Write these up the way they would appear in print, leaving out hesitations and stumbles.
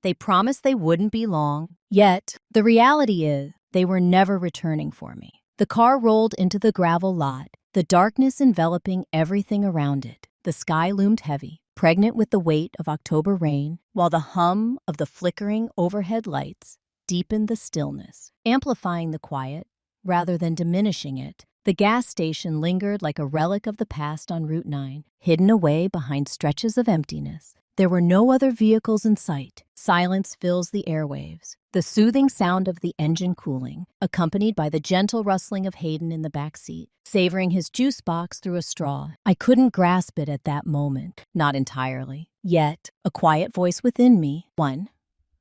They promised they wouldn't be long. Yet, the reality is, they were never returning for me. The car rolled into the gravel lot, the darkness enveloping everything around it. The sky loomed heavy, pregnant with the weight of October rain, while the hum of the flickering overhead lights deepened the stillness, amplifying the quiet rather than diminishing it. The gas station lingered like a relic of the past on Route 9, hidden away behind stretches of emptiness. There were no other vehicles in sight. Silence fills the airwaves, the soothing sound of the engine cooling, accompanied by the gentle rustling of Hayden in the back seat, savoring his juice box through a straw. I couldn't grasp it at that moment, not entirely. Yet, a quiet voice within me, one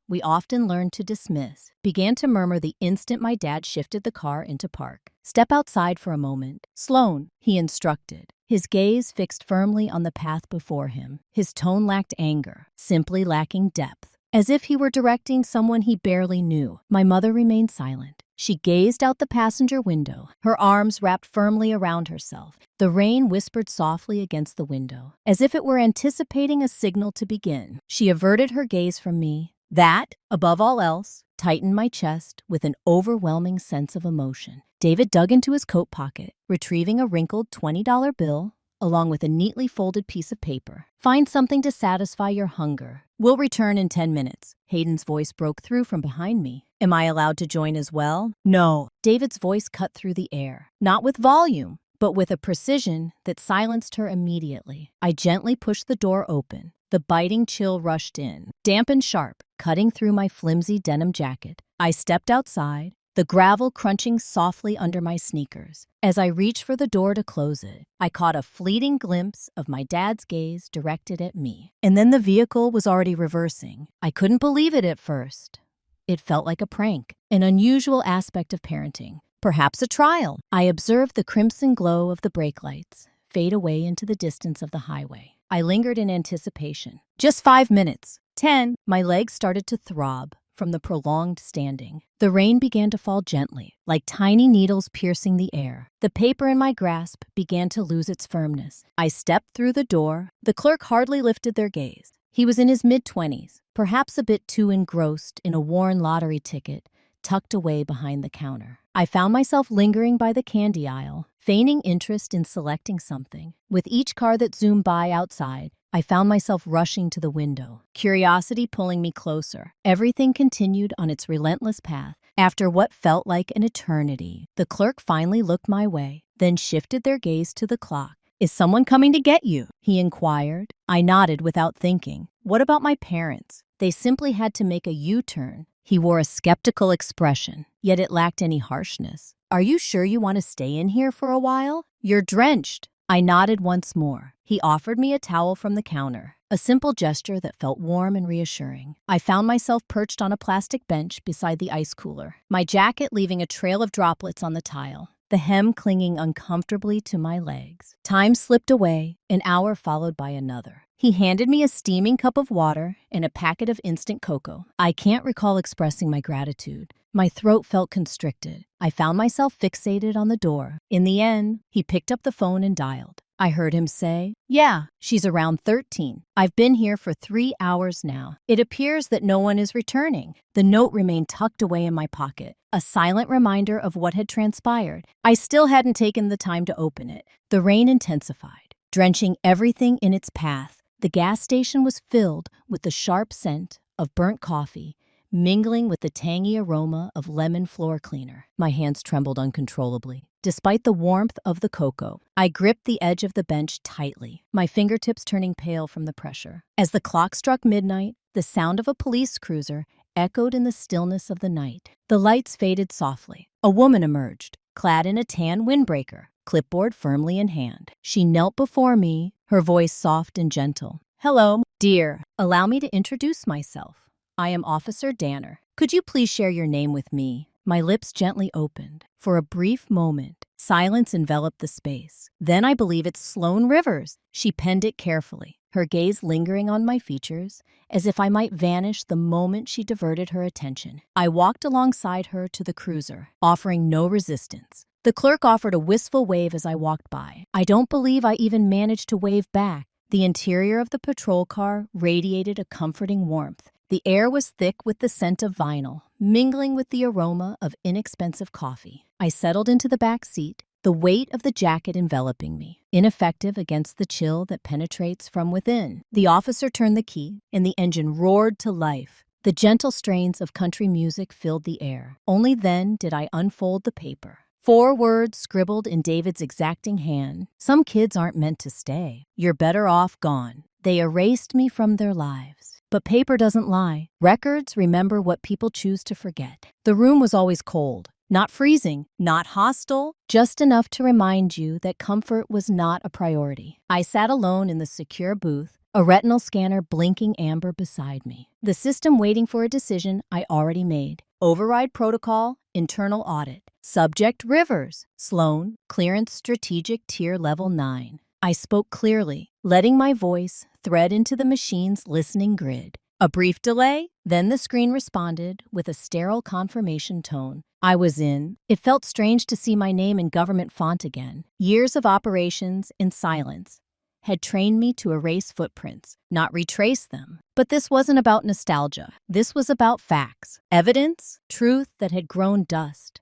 we often learned to dismiss, began to murmur the instant my dad shifted the car into park. "Step outside for a moment. Sloan," he instructed, his gaze fixed firmly on the path before him. His tone lacked anger, simply lacking depth, as if he were directing someone he barely knew. My mother remained silent. She gazed out the passenger window, her arms wrapped firmly around herself. The rain whispered softly against the window, as if it were anticipating a signal to begin. She averted her gaze from me. That, above all else, tightened my chest with an overwhelming sense of emotion. David dug into his coat pocket, retrieving a wrinkled $20 bill, along with a neatly folded piece of paper. "Find something to satisfy your hunger. We'll return in 10 minutes. Hayden's voice broke through from behind me. "Am I allowed to join as well?" "No." David's voice cut through the air, not with volume, but with a precision that silenced her immediately. I gently pushed the door open. The biting chill rushed in, damp and sharp, cutting through my flimsy denim jacket. I stepped outside, the gravel crunching softly under my sneakers. As I reached for the door to close it, I caught a fleeting glimpse of my dad's gaze directed at me. And then the vehicle was already reversing. I couldn't believe it at first. It felt like a prank, an unusual aspect of parenting, perhaps a trial. I observed the crimson glow of the brake lights fade away into the distance of the highway. I lingered in anticipation. Just 5 minutes. 10. My legs started to throb from the prolonged standing. The rain began to fall gently, like tiny needles piercing the air. The paper in my grasp began to lose its firmness. I stepped through the door. The clerk hardly lifted their gaze. He was in his mid-20s, perhaps a bit too engrossed in a worn lottery ticket tucked away behind the counter. I found myself lingering by the candy aisle, feigning interest in selecting something. With each car that zoomed by outside, I found myself rushing to the window, curiosity pulling me closer. Everything continued on its relentless path. After what felt like an eternity, the clerk finally looked my way, then shifted their gaze to the clock. "Is someone coming to get you?" he inquired. I nodded without thinking. What about my parents? They simply had to make a U-turn. He wore a skeptical expression, yet it lacked any harshness. "Are you sure you want to stay in here for a while? You're drenched." I nodded once more. He offered me a towel from the counter, a simple gesture that felt warm and reassuring. I found myself perched on a plastic bench beside the ice cooler, my jacket leaving a trail of droplets on the tile, the hem clinging uncomfortably to my legs. Time slipped away, an hour followed by another. He handed me a steaming cup of water and a packet of instant cocoa. I can't recall expressing my gratitude. My throat felt constricted. I found myself fixated on the door. In the end, he picked up the phone and dialed. I heard him say, "Yeah, she's around 13. I've been here for 3 hours now. It appears that no one is returning." The note remained tucked away in my pocket, a silent reminder of what had transpired. I still hadn't taken the time to open it. The rain intensified, drenching everything in its path. The gas station was filled with the sharp scent of burnt coffee, mingling with the tangy aroma of lemon floor cleaner. My hands trembled uncontrollably. Despite the warmth of the cocoa, I gripped the edge of the bench tightly, my fingertips turning pale from the pressure. As the clock struck midnight, the sound of a police cruiser echoed in the stillness of the night. The lights faded softly. A woman emerged, clad in a tan windbreaker, clipboard firmly in hand. She knelt before me, her voice soft and gentle. "Hello, dear. Allow me to introduce myself. I am Officer Danner. Could you please share your name with me?" My lips gently opened. For a brief moment, silence enveloped the space. Then I believe it's Sloan Rivers. She penned it carefully, her gaze lingering on my features, as if I might vanish the moment she diverted her attention. I walked alongside her to the cruiser, offering no resistance. The clerk offered a wistful wave as I walked by. I don't believe I even managed to wave back. The interior of the patrol car radiated a comforting warmth, The air was thick with the scent of vinyl, mingling with the aroma of inexpensive coffee. I settled into the back seat, the weight of the jacket enveloping me, ineffective against the chill that penetrates from within. The officer turned the key, and the engine roared to life. The gentle strains of country music filled the air. Only then did I unfold the paper. 4 words scribbled in David's exacting hand. Some kids aren't meant to stay. You're better off gone. They erased me from their lives. But paper doesn't lie. Records remember what people choose to forget. The room was always cold. Not freezing, not hostile, just enough to remind you that comfort was not a priority. I sat alone in the secure booth, a retinal scanner blinking amber beside me. The system waiting for a decision I already made. Override protocol, internal audit. Subject Rivers, Sloan, clearance strategic tier level 9. I spoke clearly, letting my voice thread into the machine's listening grid. A brief delay, then the screen responded with a sterile confirmation tone. I was in. It felt strange to see my name in government font again. Years of operations in silence had trained me to erase footprints, not retrace them. But this wasn't about nostalgia. This was about facts, evidence, truth that had grown dust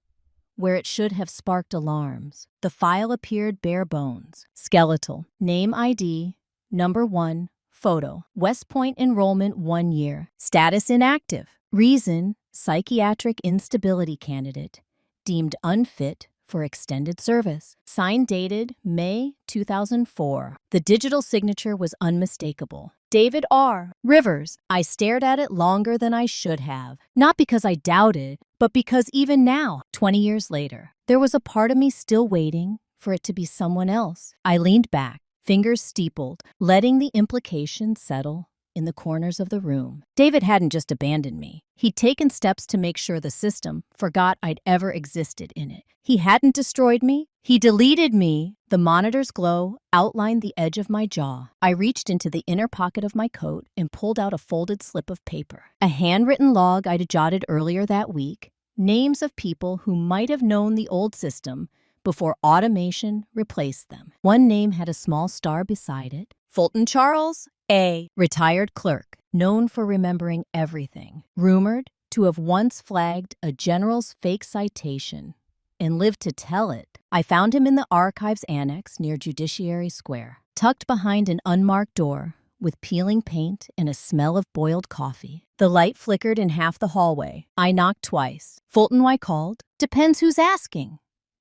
where it should have sparked alarms. The file appeared bare bones, skeletal, name ID, number 1, photo, West Point enrollment 1 year, status inactive, reason, psychiatric instability candidate, deemed unfit for extended service, signed dated May 2004. The digital signature was unmistakable. David R. Rivers. I stared at it longer than I should have, not because I doubted, but because even now, 20 years later, there was a part of me still waiting for it to be someone else. I leaned back, fingers steepled, letting the implication settle in the corners of the room. David hadn't just abandoned me. He'd taken steps to make sure the system forgot I'd ever existed in it. He hadn't destroyed me. He deleted me. The monitor's glow outlined the edge of my jaw. I reached into the inner pocket of my coat and pulled out a folded slip of paper. A handwritten log I'd jotted earlier that week. Names of people who might have known the old system before automation replaced them. One name had a small star beside it. Fulton Charles, A. Retired clerk, known for remembering everything. Rumored to have once flagged a general's fake citation and lived to tell it. I found him in the archives annex near Judiciary Square, tucked behind an unmarked door with peeling paint and a smell of boiled coffee. The light flickered in half the hallway. I knocked twice. Fulton, I called. Depends who's asking,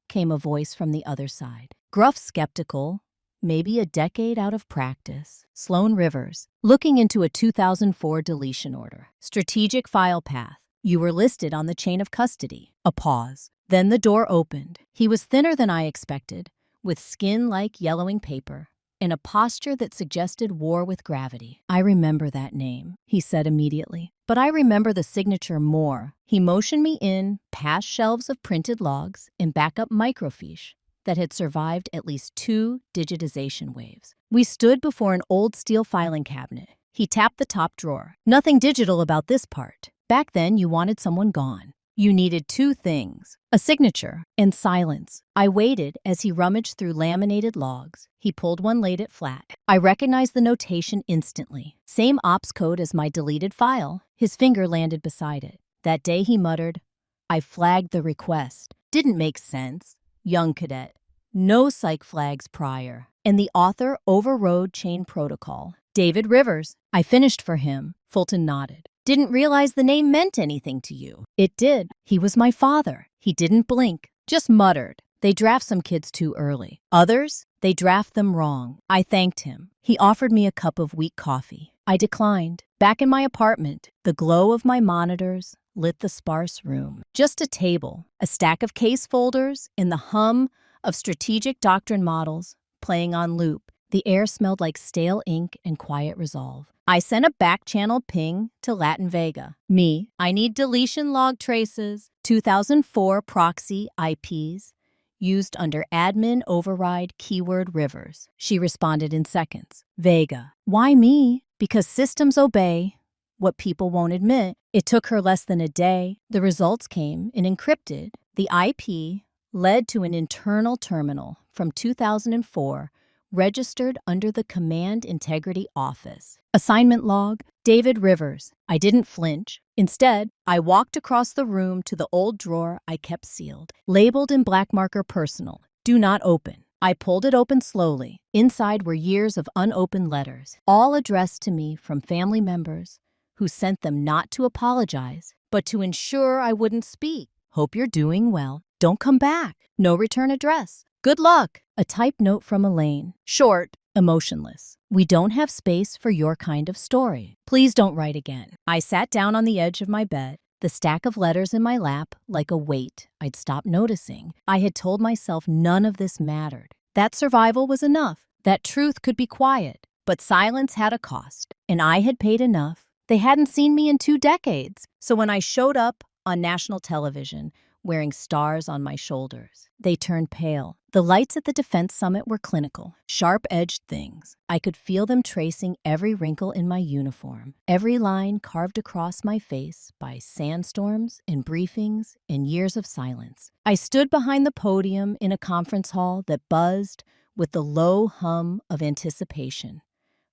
came a voice from the other side. Gruff, skeptical, maybe a decade out of practice. Sloan Rivers, looking into a 2004 deletion order. Strategic file path. You were listed on the chain of custody. A pause. Then the door opened. He was thinner than I expected, with skin like yellowing paper, and a posture that suggested war with gravity. I remember that name, he said immediately. But I remember the signature more. He motioned me in past shelves of printed logs and backup microfiche that had survived at least 2 digitization waves. We stood before an old steel filing cabinet. He tapped the top drawer. Nothing digital about this part. Back then, you wanted someone gone. You needed 2 things, a signature and silence. I waited as he rummaged through laminated logs. He pulled one, laid it flat. I recognized the notation instantly. Same ops code as my deleted file. His finger landed beside it. That day he muttered, I flagged the request. Didn't make sense. Young cadet. No psych flags prior. And the author overrode chain protocol. David Rivers. I finished for him. Fulton nodded. Didn't realize the name meant anything to you. It did. He was my father. He didn't blink, just muttered. They draft some kids too early. Others, they draft them wrong. I thanked him. He offered me a cup of weak coffee. I declined. Back in my apartment, the glow of my monitors lit the sparse room. Just a table, a stack of case folders, and the hum of strategic doctrine models playing on loop. The air smelled like stale ink and quiet resolve. I sent a back-channel ping to Latin Vega. Me, I need deletion log traces, 2004 proxy IPs, used under admin override keyword Rivers. She responded in seconds. Vega, why me? Because systems obey what people won't admit. It took her less than a day. The results came in encrypted. The IP led to an internal terminal from 2004 registered under the Command Integrity Office. Assignment log, David Rivers. I didn't flinch. Instead, I walked across the room to the old drawer I kept sealed, labeled in black marker personal, do not open. I pulled it open slowly. Inside were years of unopened letters, all addressed to me from family members who sent them not to apologize, but to ensure I wouldn't speak. Hope you're doing well. Don't come back. No return address. Good luck. A typed note from Elaine. Short, emotionless. We don't have space for your kind of story. Please don't write again. I sat down on the edge of my bed, the stack of letters in my lap like a weight I'd stopped noticing. I had told myself none of this mattered. That survival was enough. That truth could be quiet. But silence had a cost, and I had paid enough. They hadn't seen me in 2 decades. So when I showed up on national television, wearing stars on my shoulders, they turned pale. The lights at the Defense Summit were clinical, sharp-edged things. I could feel them tracing every wrinkle in my uniform, every line carved across my face by sandstorms and briefings and years of silence. I stood behind the podium in a conference hall that buzzed with the low hum of anticipation,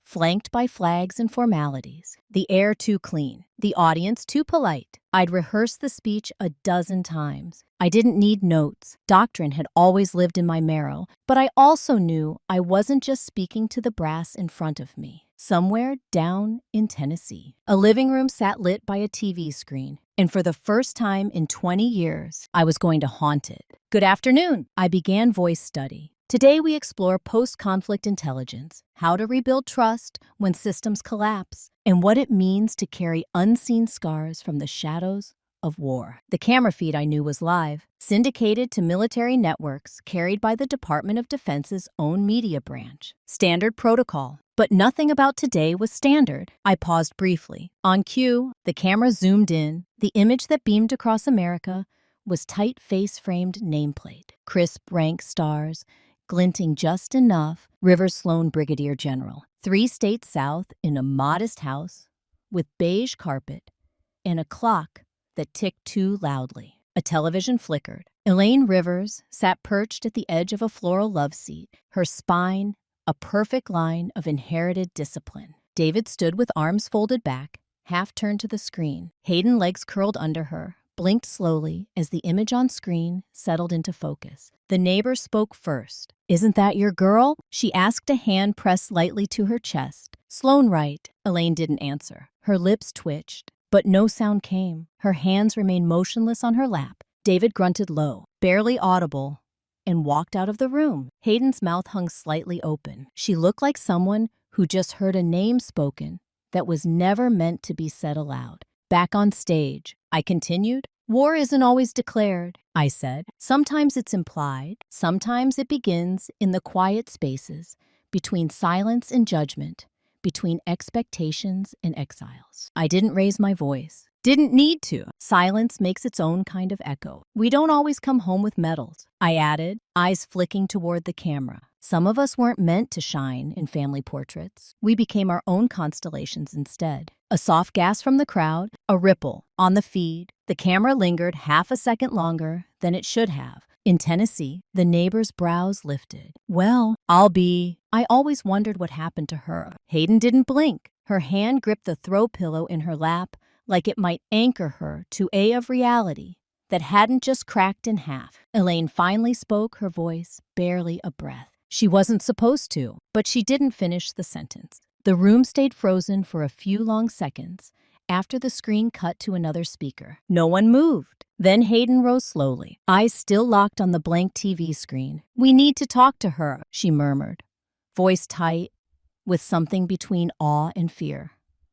flanked by flags and formalities, the air too clean, the audience too polite. I'd rehearsed the speech a dozen times. I didn't need notes. Doctrine had always lived in my marrow, but I also knew I wasn't just speaking to the brass in front of me. Somewhere down in Tennessee, a living room sat lit by a TV screen, and for the first time in 20 years, I was going to haunt it. Good afternoon. I began voice study. Today we explore post-conflict intelligence, how to rebuild trust when systems collapse, and what it means to carry unseen scars from the shadows of war. The camera feed I knew was live, syndicated to military networks carried by the Department of Defense's own media branch. Standard protocol. But nothing about today was standard. I paused briefly. On cue, the camera zoomed in. The image that beamed across America was tight face-framed nameplate, crisp rank stars, glinting just enough. Rivers Sloan, Brigadier General, 3 states south, in a modest house with beige carpet and a clock that ticked too loudly. A television flickered. Elaine Rivers sat perched at the edge of a floral love seat, her spine a perfect line of inherited discipline. David stood with arms folded back, half turned to the screen. Hayden, legs curled under her, blinked slowly as the image on screen settled into focus. The neighbor spoke first. "Isn't that your girl?" she asked, a hand pressed lightly to her chest. "Sloan, right." Elaine didn't answer. Her lips twitched, but no sound came. Her hands remained motionless on her lap. David grunted low, barely audible, and walked out of the room. Hayden's mouth hung slightly open. She looked like someone who just heard a name spoken that was never meant to be said aloud. Back on stage, I continued. "War isn't always declared," I said. "Sometimes it's implied. Sometimes it begins in the quiet spaces between silence and judgment, between expectations and exiles." I didn't raise my voice. Didn't need to. Silence makes its own kind of echo. "We don't always come home with medals," I added, eyes flicking toward the camera. Some of us weren't meant to shine in family portraits. We became our own constellations instead. A soft gasp from the crowd, a ripple on the feed. The camera lingered half a second longer than it should have. In Tennessee, the neighbor's brows lifted. "Well, I always wondered what happened to her." Hayden didn't blink. Her hand gripped the throw pillow in her lap like it might anchor her to a of reality that hadn't just cracked in half. Elaine finally spoke, her voice barely a breath. She wasn't supposed to, but she didn't finish the sentence. The room stayed frozen for a few long seconds after the screen cut to another speaker. No one moved. Then Hayden rose slowly, eyes still locked on the blank TV screen. "We need to talk to her," she murmured, voice tight, with something between awe and fear.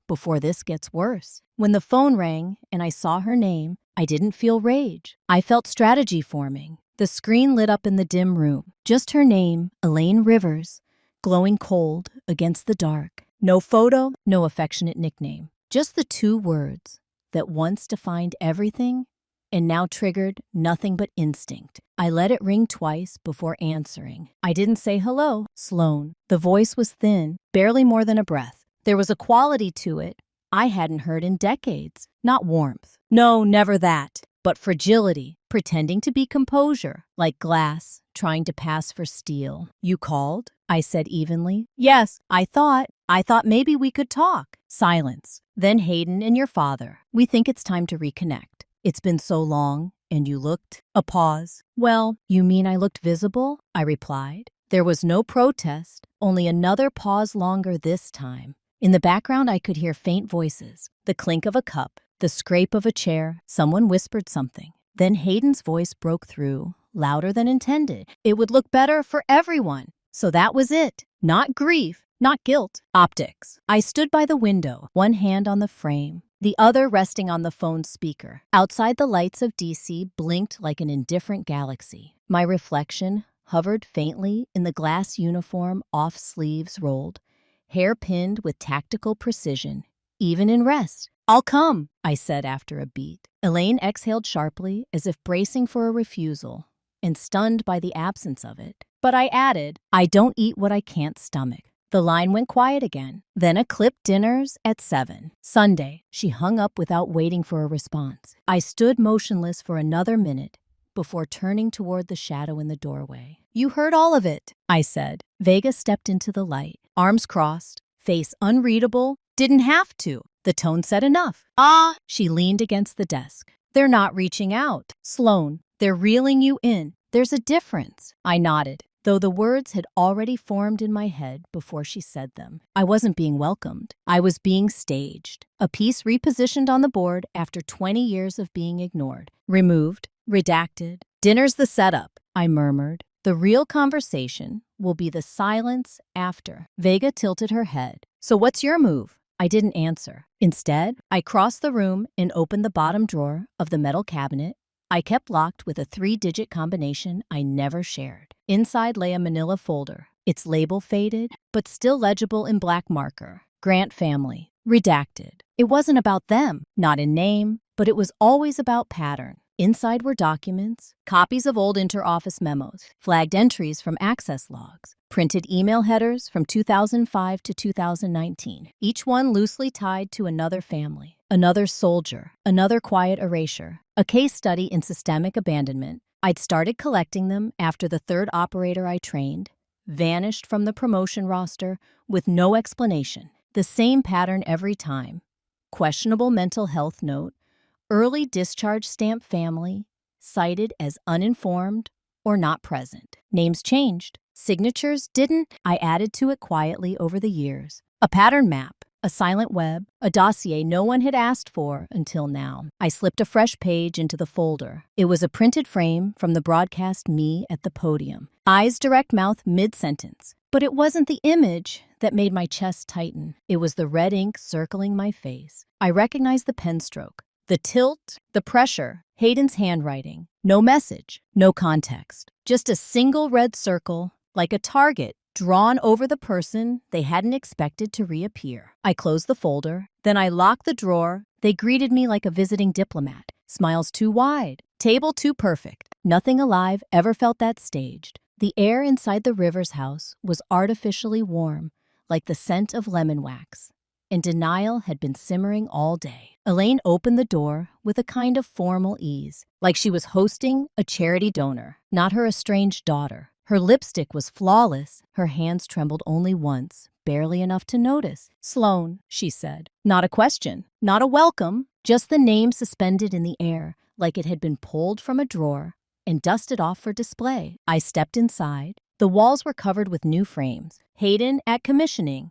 "Before this gets worse." When the phone rang and I saw her name, I didn't feel rage. I felt strategy forming. The screen lit up in the dim room. Just her name, Elaine Rivers, glowing cold against the dark. No photo, no affectionate nickname. Just the 2 words that once defined everything and now triggered nothing but instinct. I let it ring twice before answering. I didn't say hello, Sloan. The voice was thin, barely more than a breath. There was a quality to it I hadn't heard in decades. Not warmth. No, never that. But fragility, pretending to be composure, like glass trying to pass for steel. "You called?" I said evenly. "Yes, I thought maybe we could talk." Silence. Then Hayden and your father. "We think it's time to reconnect. It's been so long, and you looked." A pause. "Well, you mean I looked visible?" I replied. There was no protest, only another pause longer this time. In the background, I could hear faint voices, the clink of a cup, the scrape of a chair. Someone whispered something. Then Hayden's voice broke through, louder than intended. It would look better for everyone. So that was it. Not grief, not guilt. Optics. I stood by the window, one hand on the frame, the other resting on the phone's speaker. Outside, the lights of DC blinked like an indifferent galaxy. My reflection hovered faintly in the glass uniform, off sleeves rolled, hair pinned with tactical precision, even in rest. "I'll come," I said after a beat. Elaine exhaled sharply, as if bracing for a refusal, and stunned by the absence of it. But I added, "I don't eat what I can't stomach." The line went quiet again. Then a clip: "Dinners at 7. Sunday." She hung up without waiting for a response. I stood motionless for another minute before turning toward the shadow in the doorway. "You heard all of it," I said. Vega stepped into the light, arms crossed, face unreadable. "Didn't have to." The tone said enough. "Ah." She leaned against the desk. "They're not reaching out. Sloan, they're reeling you in. There's a difference." I nodded, though the words had already formed in my head before she said them. I wasn't being welcomed. I was being staged. A piece repositioned on the board after 20 years of being ignored. Removed, redacted. "Dinner's the setup," I murmured. "The real conversation will be the silence after." Vega tilted her head. "So what's your move?" I didn't answer. Instead, I crossed the room and opened the bottom drawer of the metal cabinet I kept locked with a 3-digit combination I never shared. Inside lay a manila folder, its label faded, but still legible in black marker. "Grant family." Redacted. It wasn't about them, not in name, but it was always about pattern. Inside were documents, copies of old inter-office memos, flagged entries from access logs, printed email headers from 2005 to 2019, each one loosely tied to another family, another soldier, another quiet erasure, a case study in systemic abandonment. I'd started collecting them after the third operator I trained vanished from the promotion roster with no explanation. The same pattern every time. Questionable mental health note, early discharge stamp family, cited as uninformed or not present. Names changed. Signatures didn't. I added to it quietly over the years. A pattern map, a silent web, a dossier no one had asked for until now. I slipped a fresh page into the folder. It was a printed frame from the broadcast me at the podium. Eyes direct, mouth mid-sentence. But it wasn't the image that made my chest tighten. It was the red ink circling my face. I recognized the pen stroke. The tilt, the pressure, Hayden's handwriting. No message, no context. Just a single red circle, like a target, drawn over the person they hadn't expected to reappear. I closed the folder, then I locked the drawer. They greeted me like a visiting diplomat. Smiles too wide, table too perfect. Nothing alive ever felt that staged. The air inside the Rivers house was artificially warm, like the scent of lemon wax. And denial had been simmering all day. Elaine opened the door with a kind of formal ease, like she was hosting a charity donor, not her estranged daughter. Her lipstick was flawless. Her hands trembled only once, barely enough to notice. "Sloan," she said. Not a question, not a welcome, just the name suspended in the air, like it had been pulled from a drawer and dusted off for display. I stepped inside. The walls were covered with new frames. Hayden at commissioning.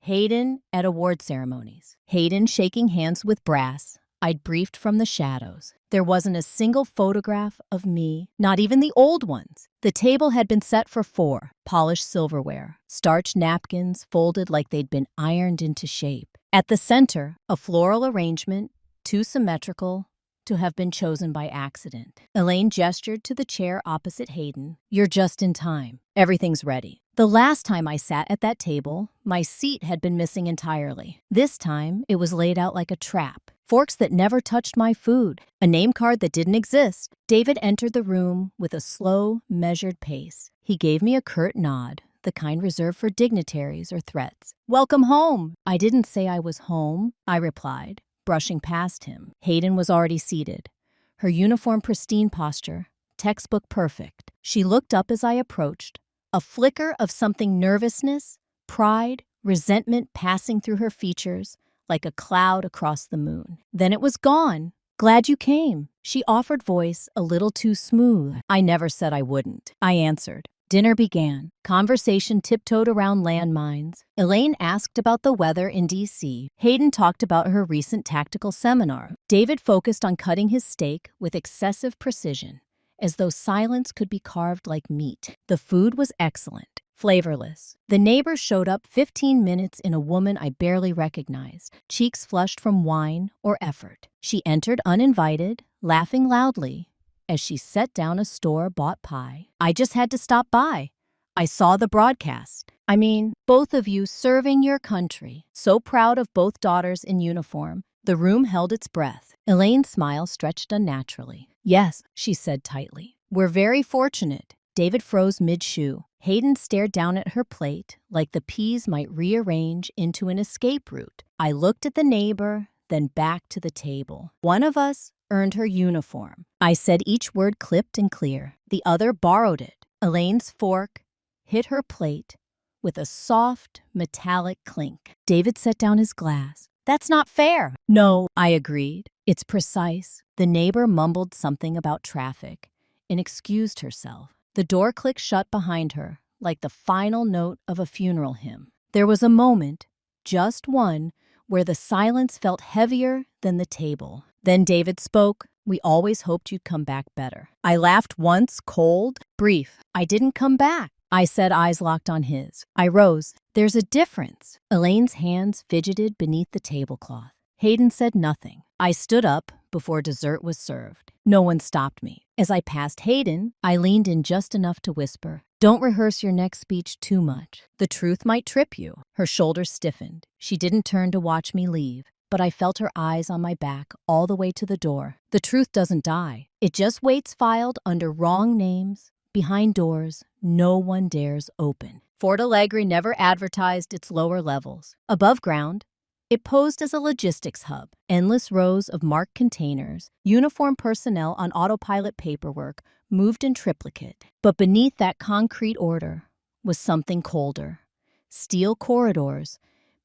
Hayden at award ceremonies. Hayden shaking hands with brass I'd briefed from the shadows. There wasn't a single photograph of me, not even the old ones. The table had been set for 4, polished silverware, starched napkins folded like they'd been ironed into shape. At the center, a floral arrangement, too symmetrical to have been chosen by accident. Elaine gestured to the chair opposite Hayden. "You're just in time. Everything's ready." The last time I sat at that table, my seat had been missing entirely. This time, it was laid out like a trap. Forks that never touched my food, a name card that didn't exist. David entered the room with a slow, measured pace. He gave me a curt nod, the kind reserved for dignitaries or threats. "Welcome home." I didn't say I was home, I replied, brushing past him. Hayden was already seated, her uniform pristine posture, textbook perfect. She looked up as I approached, a flicker of something nervousness, pride, resentment passing through her features like a cloud across the moon. Then it was gone. "Glad you came," she offered, voice a little too smooth. "I never said I wouldn't," I answered. Dinner began. Conversation tiptoed around landmines. Elaine asked about the weather in D.C. Hayden talked about her recent tactical seminar. David focused on cutting his steak with excessive precision, as though silence could be carved like meat. The food was excellent, flavorless. The neighbor showed up 15 minutes in a woman I barely recognized, cheeks flushed from wine or effort. She entered uninvited, laughing loudly as she set down a store-bought pie. "I just had to stop by. I saw the broadcast. I mean, both of you serving your country. So proud of both daughters in uniform." The room held its breath. Elaine's smile stretched unnaturally. "Yes," she said tightly. "We're very fortunate." David froze mid-chew. Hayden stared down at her plate like the peas might rearrange into an escape route. I looked at the neighbor, then back to the table. "One of us earned her uniform." I said, each word clipped and clear. "The other borrowed it." Elaine's fork hit her plate with a soft, metallic clink. David set down his glass. "That's not fair." "No," I agreed. "It's precise." The neighbor mumbled something about traffic and excused herself. The door clicked shut behind her, like the final note of a funeral hymn. There was a moment, just one, where the silence felt heavier than the table. Then David spoke. "We always hoped you'd come back better." I laughed once, cold, brief. "I didn't come back," I said, eyes locked on his. I rose. "There's a difference." Elaine's hands fidgeted beneath the tablecloth. Hayden said nothing. I stood up before dessert was served. No one stopped me. As I passed Hayden, I leaned in just enough to whisper, "Don't rehearse your next speech too much. The truth might trip you." Her shoulders stiffened. She didn't turn to watch me leave, but I felt her eyes on my back all the way to the door. The truth doesn't die. It just waits filed under wrong names, behind doors no one dares open. Fort Alegre never advertised its lower levels. Above ground, it posed as a logistics hub. Endless rows of marked containers, uniform personnel on autopilot paperwork moved in triplicate. But beneath that concrete order was something colder. Steel corridors,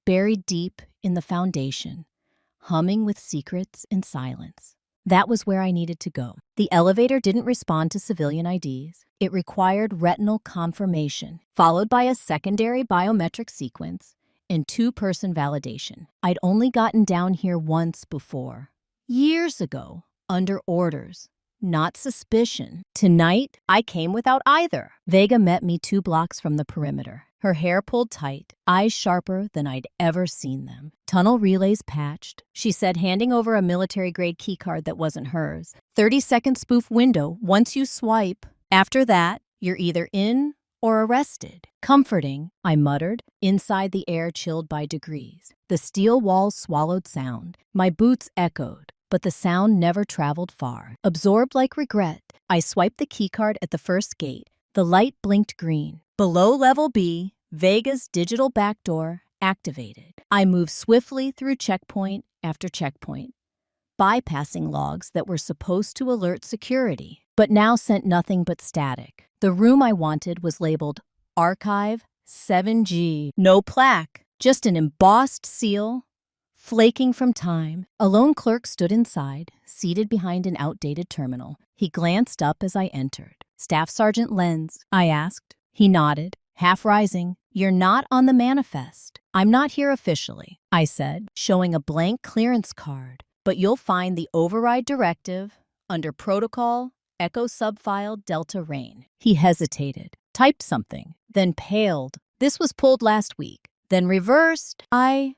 buried deep in the foundation, humming with secrets and silence. That was where I needed to go. The elevator didn't respond to civilian IDs. It required retinal confirmation, followed by a secondary biometric sequence and two-person validation. I'd only gotten down here once before, years ago, under orders, not suspicion. Tonight, I came without either. Vega met me 2 blocks from the perimeter. Her hair pulled tight, eyes sharper than I'd ever seen them. "Tunnel relays patched," she said, handing over a military-grade keycard that wasn't hers. 30-second spoof window. Once you swipe. After that, you're either in or arrested. "Comforting," I muttered, inside the air chilled by degrees. The steel walls swallowed sound. My boots echoed, but the sound never traveled far. Absorbed like regret, I swiped the keycard at the first gate. The light blinked green. Below level B, Vega's digital backdoor activated. I moved swiftly through checkpoint after checkpoint, bypassing logs that were supposed to alert security, but now sent nothing but static. The room I wanted was labeled Archive 7G. No plaque, just an embossed seal, flaking from time. A lone clerk stood inside, seated behind an outdated terminal. He glanced up as I entered. "Staff Sergeant Lenz," I asked. He nodded, half rising. "You're not on the manifest." "I'm not here officially," I said, showing a blank clearance card. "But you'll find the override directive under Protocol Echo Subfile Delta Rain." He hesitated, typed something, then paled. "This was pulled last week, then reversed." I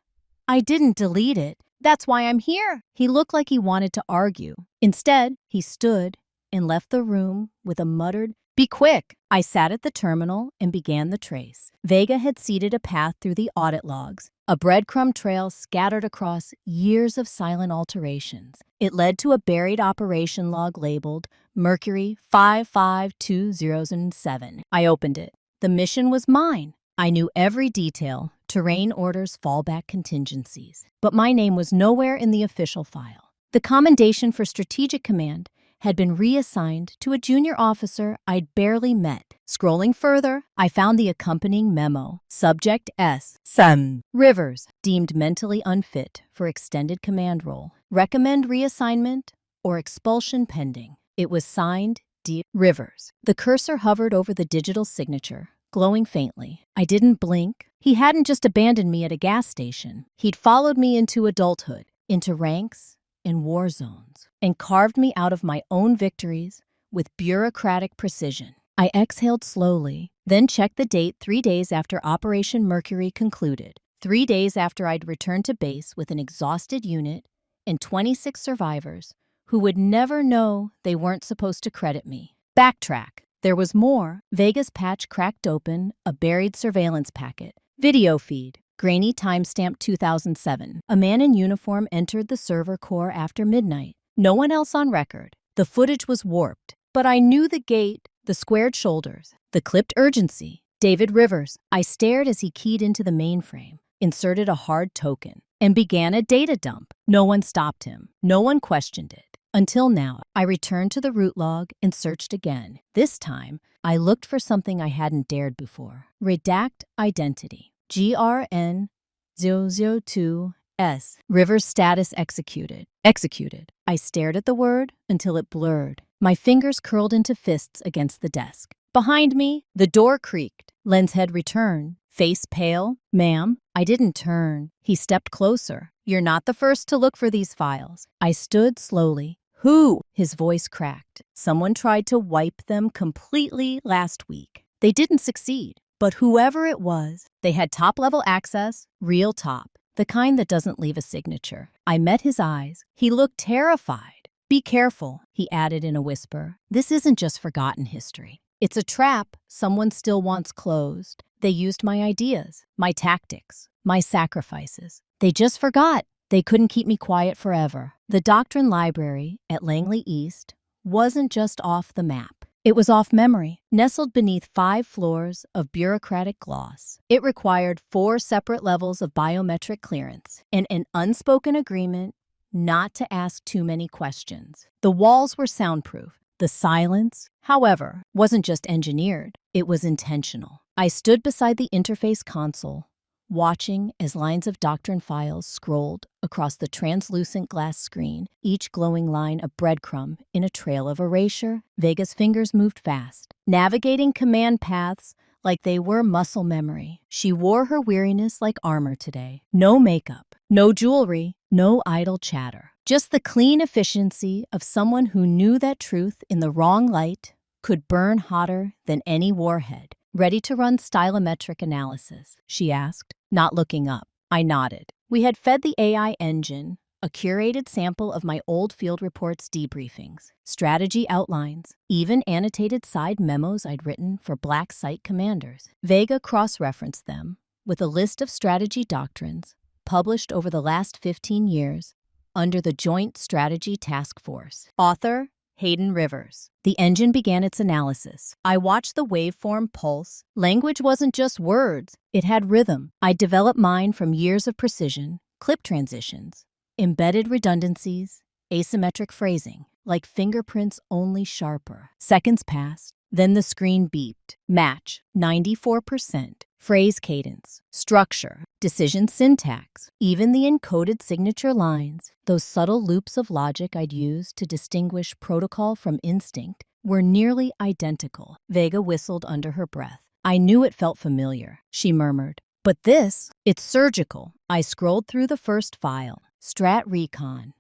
didn't delete it. "That's why I'm here." He looked like he wanted to argue. Instead, he stood and left the room with a muttered, "Be quick." I sat at the terminal and began the trace. Vega had seeded a path through the audit logs, a breadcrumb trail scattered across years of silent alterations. It led to a buried operation log labeled Mercury 55207. I opened it. The mission was mine. I knew every detail, terrain orders, fallback contingencies. But my name was nowhere in the official file. The Commendation for Strategic Command had been reassigned to a junior officer I'd barely met. Scrolling further, I found the accompanying memo. Subject S. Son. Rivers, deemed mentally unfit for extended command role. Recommend reassignment or expulsion pending. It was signed D. Rivers. The cursor hovered over the digital signature, glowing faintly. I didn't blink. He hadn't just abandoned me at a gas station. He'd followed me into adulthood, into ranks and war zones, and carved me out of my own victories with bureaucratic precision. I exhaled slowly, then checked the date 3 days after Operation Mercury concluded, 3 days after I'd returned to base with an exhausted unit and 26 survivors who would never know they weren't supposed to credit me. Backtrack. There was more. Vega's patch cracked open, a buried surveillance packet. Video feed. Grainy timestamp 2007. A man in uniform entered the server core after midnight. No one else on record. The footage was warped, but I knew the gait, the squared shoulders, the clipped urgency. David Rivers. I stared as he keyed into the mainframe, inserted a hard token, and began a data dump. No one stopped him. No one questioned it. Until now, I returned to the root log and searched again. This time, I looked for something I hadn't dared before. Redact identity. GRN002S. Rivers status executed. Executed. I stared at the word until it blurred. My fingers curled into fists against the desk. Behind me, the door creaked. Len's head returned. Face pale. Ma'am, I didn't turn. He stepped closer. You're not the first to look for these files. I stood slowly. Who? His voice cracked. Someone tried to wipe them completely last week. They didn't succeed. But whoever it was, they had top-level access, real top, the kind that doesn't leave a signature. I met his eyes. He looked terrified. Be careful, he added in a whisper. This isn't just forgotten history. It's a trap someone still wants closed. They used my ideas, my tactics, my sacrifices. They just forgot. They couldn't keep me quiet forever. The Doctrine Library at Langley East wasn't just off the map. It was off memory, nestled beneath 5 floors of bureaucratic gloss. It required 4 separate levels of biometric clearance and an unspoken agreement not to ask too many questions. The walls were soundproof. The silence, however, wasn't just engineered. It was intentional. I stood beside the interface console, watching as lines of doctrine files scrolled across the translucent glass screen, each glowing line a breadcrumb in a trail of erasure. Vega's fingers moved fast, navigating command paths like they were muscle memory. She wore her weariness like armor today. No makeup, no jewelry, no idle chatter. Just the clean efficiency of someone who knew that truth in the wrong light could burn hotter than any warhead. Ready to run stylometric analysis? She asked, not looking up. I nodded. We had fed the AI engine a curated sample of my old field reports debriefings, strategy outlines, even annotated side memos I'd written for black site commanders. Vega cross-referenced them with a list of strategy doctrines published over the last 15 years under the Joint Strategy Task Force. Author, Hayden Rivers. The engine began its analysis. I watched the waveform pulse. Language wasn't just words, it had rhythm. I developed mine from years of precision, clip transitions, embedded redundancies, asymmetric phrasing, like fingerprints only sharper. Seconds passed, then the screen beeped. Match, 94%. Phrase cadence, structure, decision syntax, even the encoded signature lines, those subtle loops of logic I'd used to distinguish protocol from instinct, were nearly identical. Vega whistled under her breath. I knew it felt familiar, she murmured. But this, it's surgical. I scrolled through the first file. Strat Recon,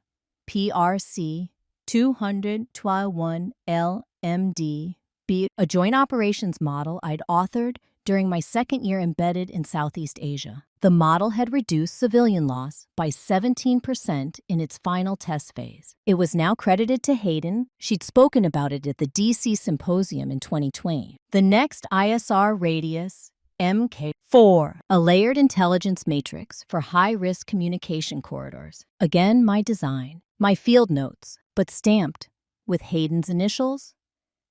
PRC 221 LMD, a joint operations model I'd authored during my second year embedded in Southeast Asia. The model had reduced civilian loss by 17% in its final test phase. It was now credited to Hayden. She'd spoken about it at the DC Symposium in 2020. The next ISR radius, MK4, a layered intelligence matrix for high-risk communication corridors. Again, my design, my field notes, but stamped with Hayden's initials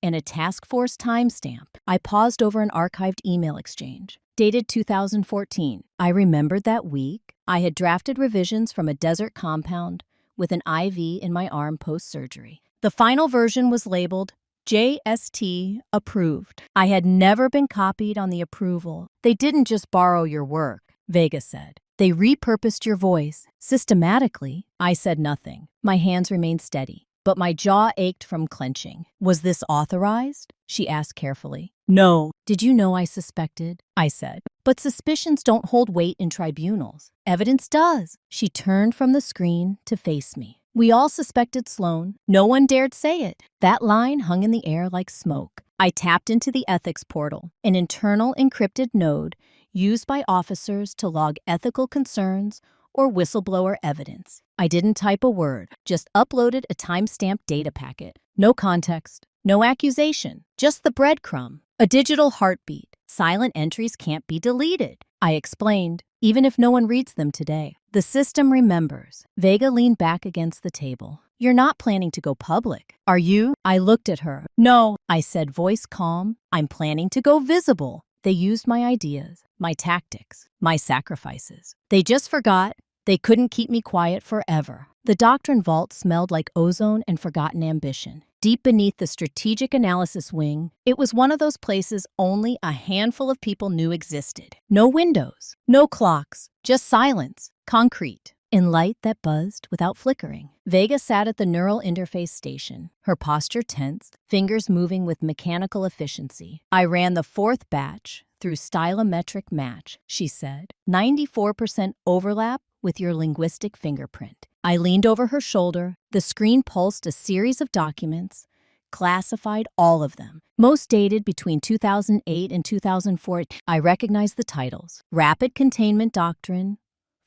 and a task force timestamp. I paused over an archived email exchange, dated 2014. I remembered that week. I had drafted revisions from a desert compound with an IV in my arm post-surgery. The final version was labeled JST approved. I had never been copied on the approval. They didn't just borrow your work, Vega said. They repurposed your voice. Systematically, I said nothing. My hands remained steady, but my jaw ached from clenching. Was this authorized? She asked carefully. No. Did you know I suspected? I said. But suspicions don't hold weight in tribunals. Evidence does. She turned from the screen to face me. We all suspected Sloan. No one dared say it. That line hung in the air like smoke. I tapped into the ethics portal, an internal encrypted node used by officers to log ethical concerns or whistleblower evidence. I didn't type a word, just uploaded a timestamped data packet. No context, no accusation, just the breadcrumb. A digital heartbeat. Silent entries can't be deleted. I explained, even if no one reads them today. The system remembers. Vega leaned back against the table. You're not planning to go public, are you? I looked at her. No, I said, voice calm. I'm planning to go visible. They used my ideas, my tactics, my sacrifices. They just forgot they couldn't keep me quiet forever. The doctrine vault smelled like ozone and forgotten ambition. Deep beneath the strategic analysis wing, it was one of those places only a handful of people knew existed. No windows, no clocks, just silence, concrete, in light that buzzed without flickering. Vega sat at the neural interface station, her posture tense, fingers moving with mechanical efficiency. I ran the fourth batch through stylometric match, she said. 94% overlap with your linguistic fingerprint. I leaned over her shoulder. The screen pulsed a series of documents, classified all of them, most dated between 2008 and 2004. I recognized the titles. Rapid Containment Doctrine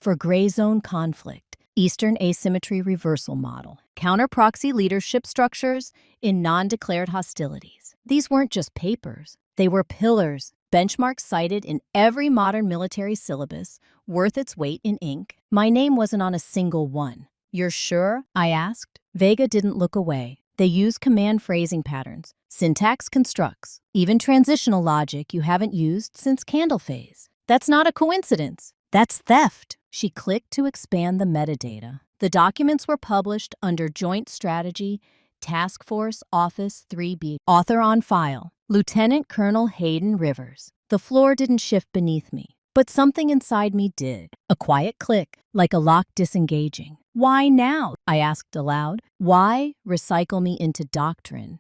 for Gray Zone Conflict, Eastern Asymmetry Reversal Model, Counter-Proxy Leadership Structures in Non-Declared Hostilities. These weren't just papers. They were pillars, benchmarks cited in every modern military syllabus, worth its weight in ink. My name wasn't on a single one. You're sure? I asked. Vega didn't look away. They use command phrasing patterns, syntax constructs, even transitional logic you haven't used since Candle Phase. That's not a coincidence. That's theft. She clicked to expand the metadata. The documents were published under Joint Strategy, Task Force Office 3B. Author on file, Lieutenant Colonel Hayden Rivers. The floor didn't shift beneath me, but something inside me did. A quiet click, like a lock disengaging. Why now? I asked aloud. Why recycle me into doctrine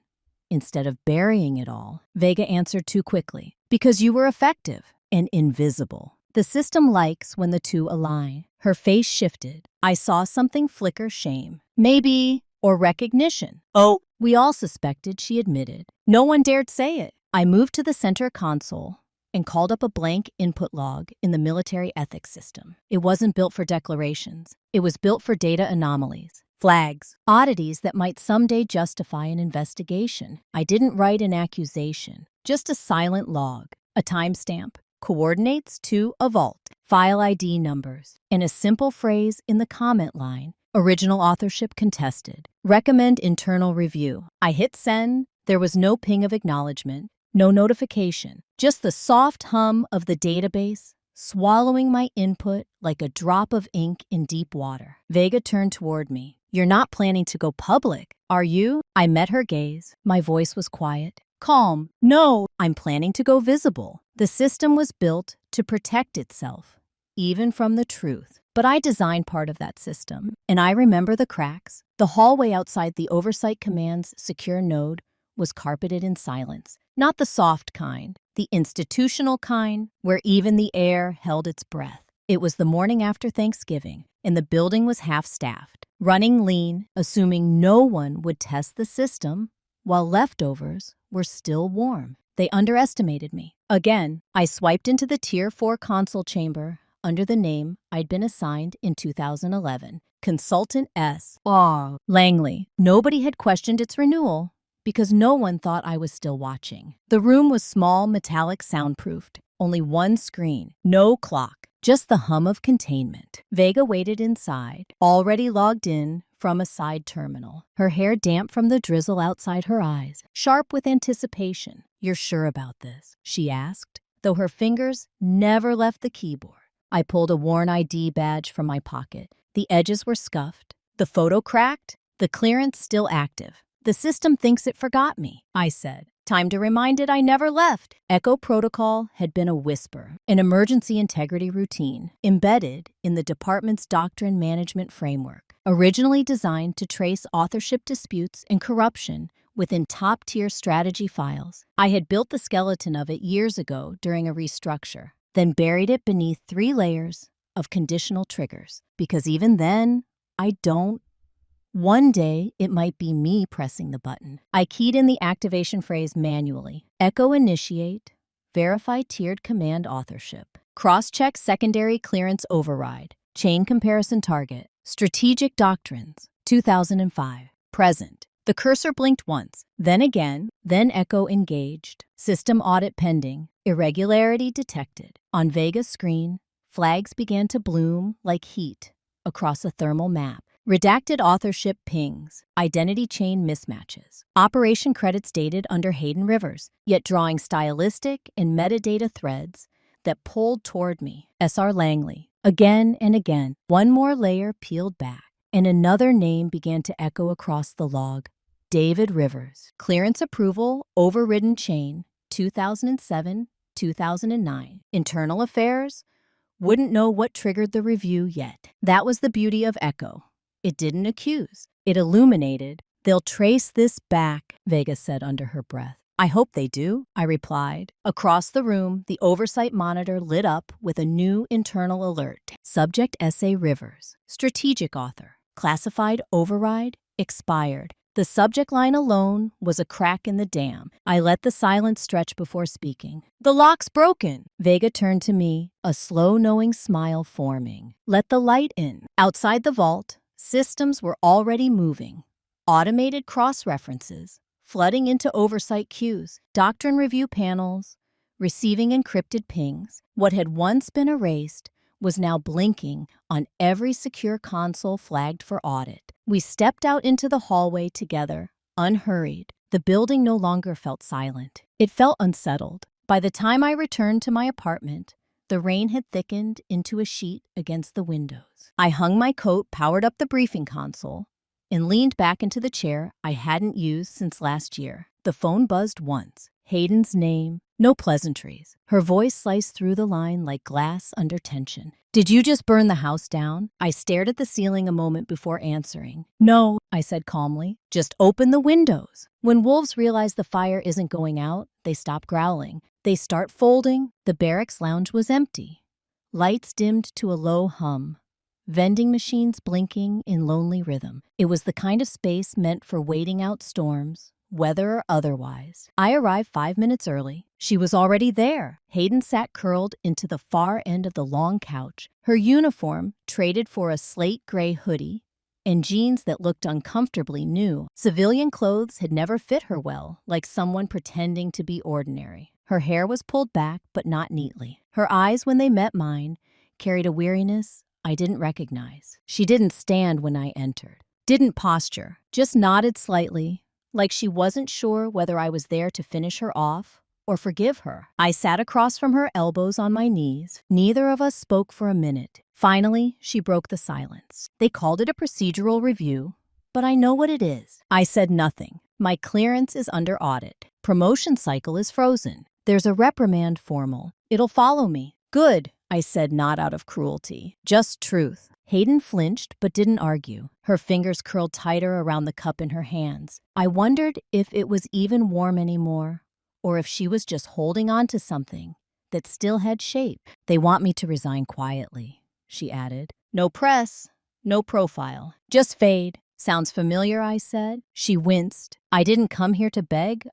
instead of burying it all? Vega answered too quickly. Because you were effective and invisible. The system likes when the two align. Her face shifted. I saw something flicker shame. Maybe, or recognition. Oh, we all suspected, she admitted. No one dared say it. I moved to the center console and called up a blank input log in the military ethics system. It wasn't built for declarations. It was built for data anomalies, flags, oddities that might someday justify an investigation. I didn't write an accusation, just a silent log, a timestamp, coordinates to a vault, file ID numbers, and a simple phrase in the comment line. Original authorship contested. Recommend internal review. I hit send. There was no ping of acknowledgement, no notification, just the soft hum of the database swallowing my input like a drop of ink in deep water. Vega turned toward me. You're not planning to go public, are you? I met her gaze. My voice was quiet, calm. No, I'm planning to go visible. The system was built to protect itself, even from the truth. But I designed part of that system, and I remember the cracks. The hallway outside the Oversight Command's secure node was carpeted in silence. Not the soft kind, the institutional kind, where even the air held its breath. It was the morning after Thanksgiving, and the building was half-staffed, running lean, assuming no one would test the system, while leftovers were still warm. They underestimated me. Again, I swiped into the Tier 4 console chamber under the name I'd been assigned in 2011, Consultant S. Langley. Nobody had questioned its renewal because no one thought I was still watching. The room was small, metallic, soundproofed. Only one screen, no clock, just the hum of containment. Vega waited inside, already logged in from a side terminal, her hair damp from the drizzle outside her eyes, sharp with anticipation. You're sure about this? She asked, though her fingers never left the keyboard. I pulled a worn ID badge from my pocket. The edges were scuffed, the photo cracked, the clearance still active. The system thinks it forgot me, I said. Time to remind it I never left. Echo Protocol had been a whisper, an emergency integrity routine, embedded in the department's doctrine management framework, originally designed to trace authorship disputes and corruption within top-tier strategy files. I had built the skeleton of it years ago during a restructure, then buried it beneath 3 layers of conditional triggers, because even then, One day, it might be me pressing the button. I keyed in the activation phrase manually. Echo initiate, verify tiered command authorship, cross-check secondary clearance override, chain comparison target, strategic doctrines, 2005, present. The cursor blinked once, then again, then Echo engaged, system audit pending, irregularity detected. On Vega's screen, flags began to bloom like heat across a thermal map. Redacted authorship pings, identity chain mismatches, operation credits dated under Hayden Rivers, yet drawing stylistic and metadata threads that pulled toward me. S.R. Langley. Again and again, one more layer peeled back, and another name began to echo across the log. David Rivers. Clearance approval, overridden chain, 2007, 2009. Internal affairs? Wouldn't know what triggered the review yet. That was the beauty of Echo. It didn't accuse. It illuminated. They'll trace this back, Vega said under her breath. I hope they do, I replied. Across the room, the oversight monitor lit up with a new internal alert. Subject S.A. Rivers. Strategic author. Classified override. Expired. The subject line alone was a crack in the dam. I let the silence stretch before speaking. The lock's broken. Vega turned to me, a slow, knowing smile forming. Let the light in. Outside the vault, systems were already moving. Automated cross-references, flooding into oversight queues, doctrine review panels, receiving encrypted pings. What had once been erased was now blinking on every secure console flagged for audit. We stepped out into the hallway together, unhurried. The building no longer felt silent. It felt unsettled. By the time I returned to my apartment, the rain had thickened into a sheet against the windows. I hung my coat, powered up the briefing console, and leaned back into the chair I hadn't used since last year. The phone buzzed once. Hayden's name, no pleasantries. Her voice sliced through the line like glass under tension. Did you just burn the house down? I stared at the ceiling a moment before answering. No, I said calmly. Just open the windows. When wolves realize the fire isn't going out, they stop growling. They start folding. The barracks lounge was empty. Lights dimmed to a low hum. Vending machines blinking in lonely rhythm. It was the kind of space meant for waiting out storms, weather or otherwise. I arrived 5 minutes early. She was already there. Hayden sat curled into the far end of the long couch, her uniform traded for a slate gray hoodie and jeans that looked uncomfortably new. Civilian clothes had never fit her well, like someone pretending to be ordinary. Her hair was pulled back, but not neatly. Her eyes, when they met mine, carried a weariness I didn't recognize. She didn't stand when I entered, didn't posture, just nodded slightly, like she wasn't sure whether I was there to finish her off or forgive her. I sat across from her, elbows on my knees. Neither of us spoke for a minute. Finally, she broke the silence. They called it a procedural review, but I know what it is. I said nothing. My clearance is under audit. Promotion cycle is frozen. There's a reprimand formal. It'll follow me. Good, I said, not out of cruelty, just truth. Hayden flinched but didn't argue. Her fingers curled tighter around the cup in her hands. I wondered if it was even warm anymore, or if she was just holding on to something that still had shape. They want me to resign quietly, she added. No press, no profile, just fade. Sounds familiar, I said. She winced. I didn't come here to beg.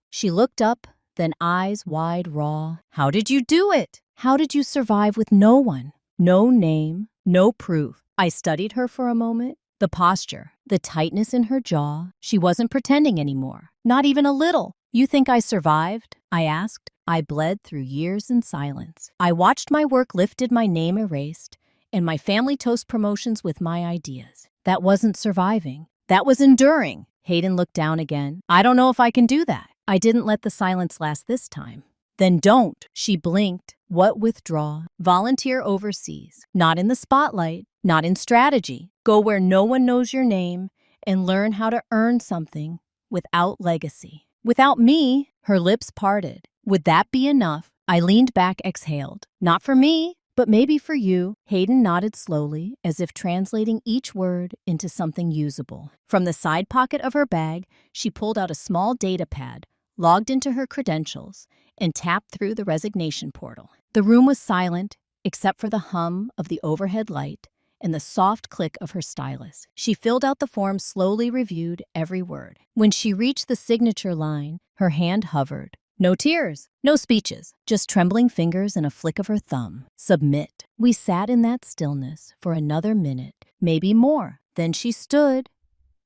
She looked up, then eyes wide raw. How did you do it? How did you survive with no one? No name, no proof. I studied her for a moment. The posture, the tightness in her jaw. She wasn't pretending anymore. Not even a little. You think I survived? I asked. I bled through years in silence. I watched my work lifted, my name erased, and my family toast promotions with my ideas. That wasn't surviving. That was enduring. Hayden looked down again. I don't know if I can do that. I didn't let the silence last this time. Then don't. She blinked. What withdraw? Volunteer overseas. Not in the spotlight. Not in strategy. Go where no one knows your name and learn how to earn something without legacy. Without me, her lips parted. Would that be enough? I leaned back, exhaled. Not for me, but maybe for you. Hayden nodded slowly, as if translating each word into something usable. From the side pocket of her bag, she pulled out a small data pad, logged into her credentials, and tapped through the resignation portal. The room was silent, except for the hum of the overhead light and the soft click of her stylus. She filled out the form, slowly reviewed every word. When she reached the signature line, her hand hovered. No tears, no speeches, just trembling fingers and a flick of her thumb. Submit. We sat in that stillness for another minute, maybe more. Then she stood,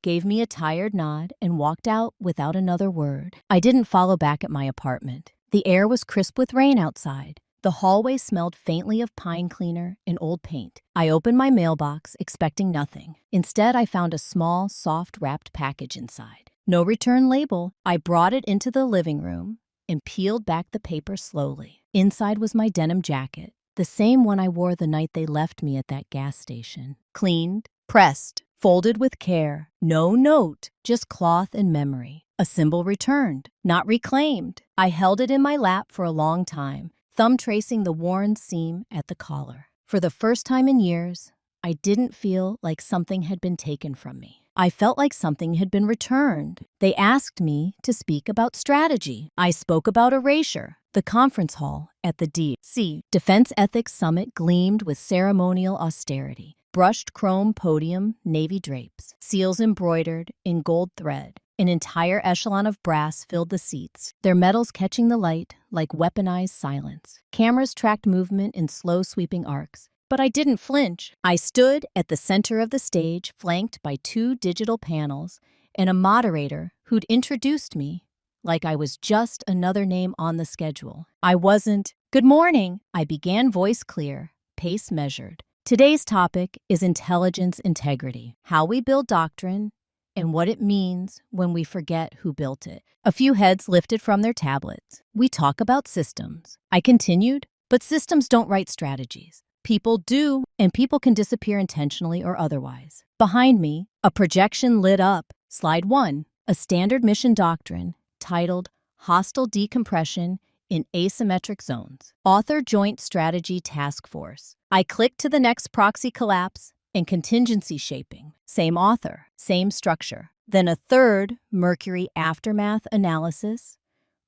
gave me a tired nod, and walked out without another word. I didn't follow back at my apartment. The air was crisp with rain outside. The hallway smelled faintly of pine cleaner and old paint. I opened my mailbox, expecting nothing. Instead, I found a small, soft wrapped package inside. No return label. I brought it into the living room and peeled back the paper slowly. Inside was my denim jacket, the same one I wore the night they left me at that gas station. Cleaned, pressed, folded with care. No note, just cloth and memory. A symbol returned, not reclaimed. I held it in my lap for a long time, thumb tracing the worn seam at the collar. For the first time in years, I didn't feel like something had been taken from me. I felt like something had been returned. They asked me to speak about strategy. I spoke about erasure. The conference hall at the D.C. Defense Ethics Summit gleamed with ceremonial austerity. Brushed chrome podium, navy drapes, seals embroidered in gold thread. An entire echelon of brass filled the seats, their metals catching the light like weaponized silence. Cameras tracked movement in slow sweeping arcs. But I didn't flinch. I stood at the center of the stage, flanked by 2 digital panels and a moderator who'd introduced me like I was just another name on the schedule. I wasn't. Good morning, I began, voice clear, pace measured. Today's topic is intelligence integrity, how we build doctrine, and what it means when we forget who built it. A few heads lifted from their tablets. We talk about systems. I continued, but systems don't write strategies. People do, and people can disappear intentionally or otherwise. Behind me, a projection lit up. Slide 1, a standard mission doctrine titled Hostile Decompression in Asymmetric Zones. Author Joint Strategy Task Force. I clicked to the next proxy collapse and contingency shaping. Same author, same structure. Then a third Mercury aftermath analysis.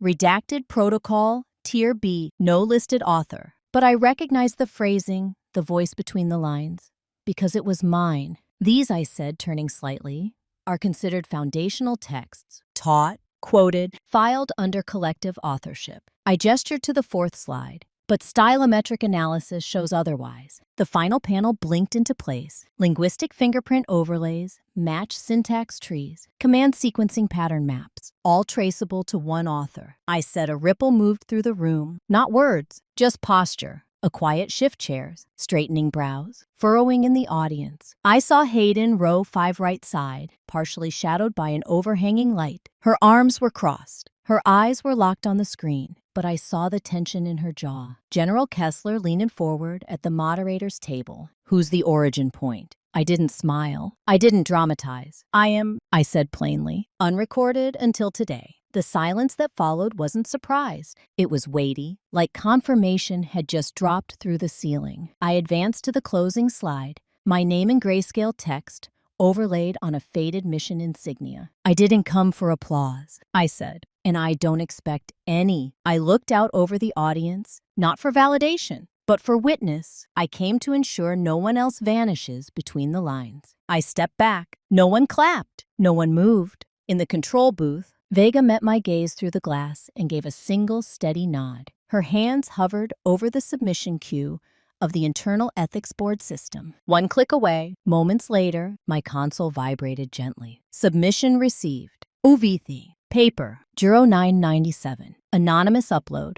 Redacted protocol, Tier B, no listed author. But I recognized the phrasing, the voice between the lines, because it was mine. These, I said, turning slightly, are considered foundational texts, taught, quoted, filed under collective authorship. I gestured to the 4th slide, but stylometric analysis shows otherwise. The final panel blinked into place. Linguistic fingerprint overlays, match syntax trees, command sequencing pattern maps, all traceable to one author. I said. A ripple moved through the room, not words, just posture. A quiet shift chairs, straightening brows, furrowing in the audience. I saw Hayden, row 5 right side, partially shadowed by an overhanging light. Her arms were crossed. Her eyes were locked on the screen, but I saw the tension in her jaw. General Kessler leaned forward at the moderator's table. Who's the origin point? I didn't smile. I didn't dramatize. I said plainly, unrecorded until today. The silence that followed wasn't surprise. It was weighty, like confirmation had just dropped through the ceiling. I advanced to the closing slide, my name in grayscale text, overlaid on a faded mission insignia. I didn't come for applause, I said, and I don't expect any. I looked out over the audience, not for validation, but for witness. I came to ensure no one else vanishes between the lines. I stepped back. No one clapped. No one moved. In the control booth, Vega met my gaze through the glass and gave a single steady nod. Her hands hovered over the submission queue of the internal ethics board system. One click away, moments later, my console vibrated gently. Submission received. Uvithi. Paper. 0997. Anonymous upload.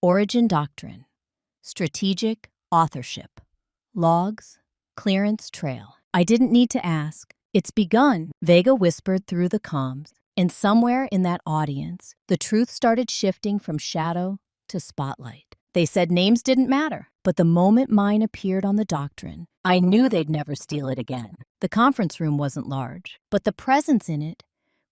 Origin doctrine. Strategic authorship. Logs. Clearance trail. I didn't need to ask. It's begun, Vega whispered through the comms. And somewhere in that audience, the truth started shifting from shadow to spotlight. They said names didn't matter, but the moment mine appeared on the doctrine, I knew they'd never steal it again. The conference room wasn't large, but the presence in it